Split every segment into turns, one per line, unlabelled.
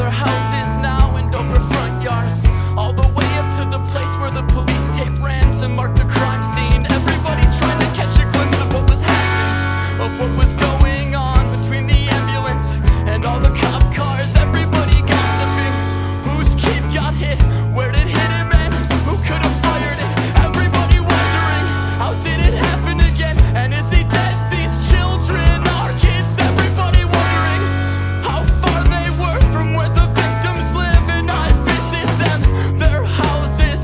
their houses now and over front yards, all the way up to the place where the police tape ran to mark the crime scene. Everybody trying to catch a glimpse of what was happening, of what was going on between the ambulance and all the cop cars. Everybody gossiping, whose kid got hit, where did it hit him, and who could have fired it. Everybody wondering, how did it happen again, and is he dead? These children are kids. Everybody wondering how far they were from where the victims live, and I visit them, their houses.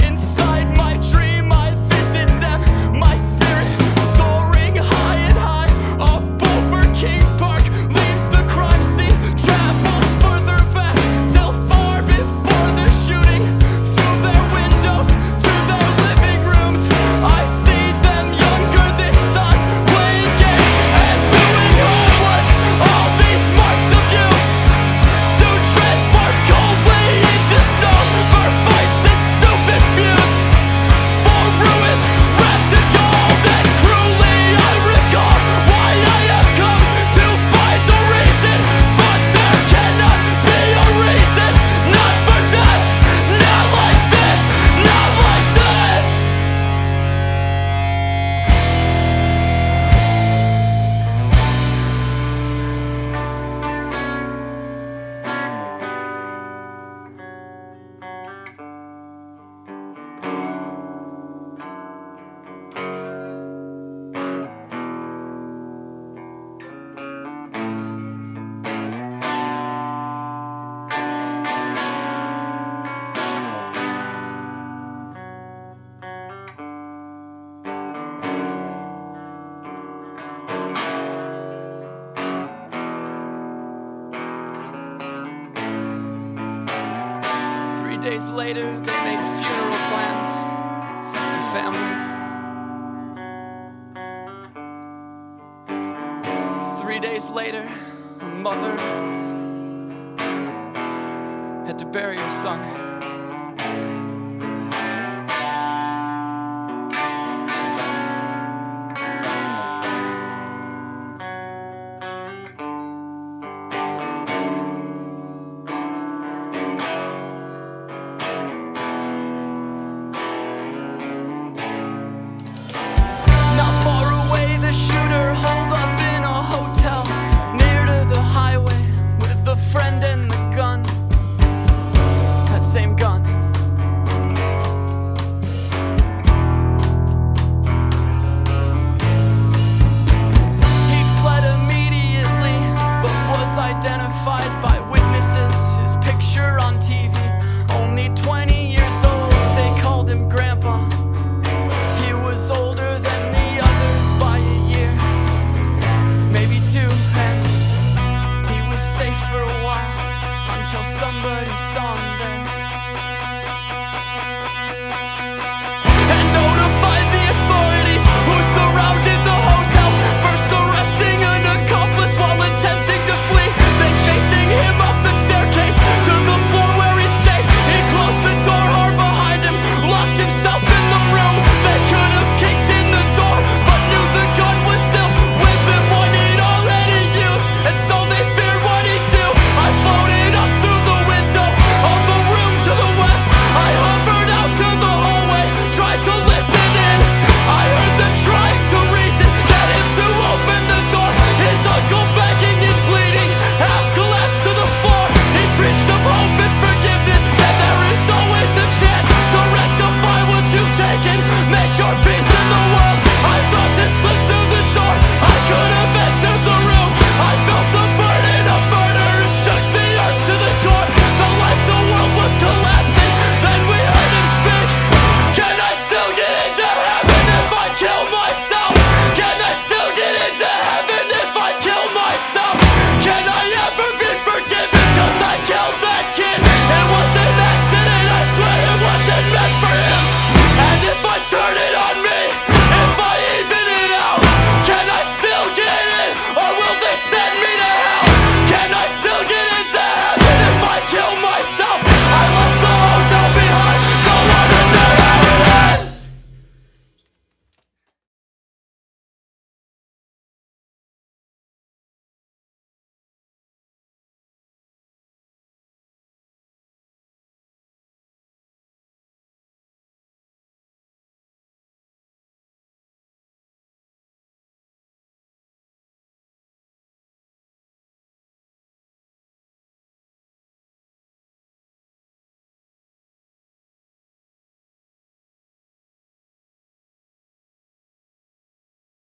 Inside my dream I visit them, my spirit soaring high and high up over King Park, leaves the crime scene, travels further back till far before the shooting. Through their windows to their living rooms, I see them younger this time, playing games and doing homework. All these marks of youth soon transform coldly into stone, for fights and stupid feuds, for ruins wrapped in gold. And cruelly I recall why I have come to find the reason, but there cannot be a reason. Not for death, not like this, not like this. 3 days later, they made funeral plans, the family. 3 days later, a mother had to bury her son. Not far away, the shooter holed up in a hotel near to the highway with a friend and the gun. That same gun. He fled immediately, but was identified by witnesses. His picture on TV, only 20 years old, they called him Grandpa. He was older than the others by a year, maybe 2, and he was safe for a while until somebody saw him there.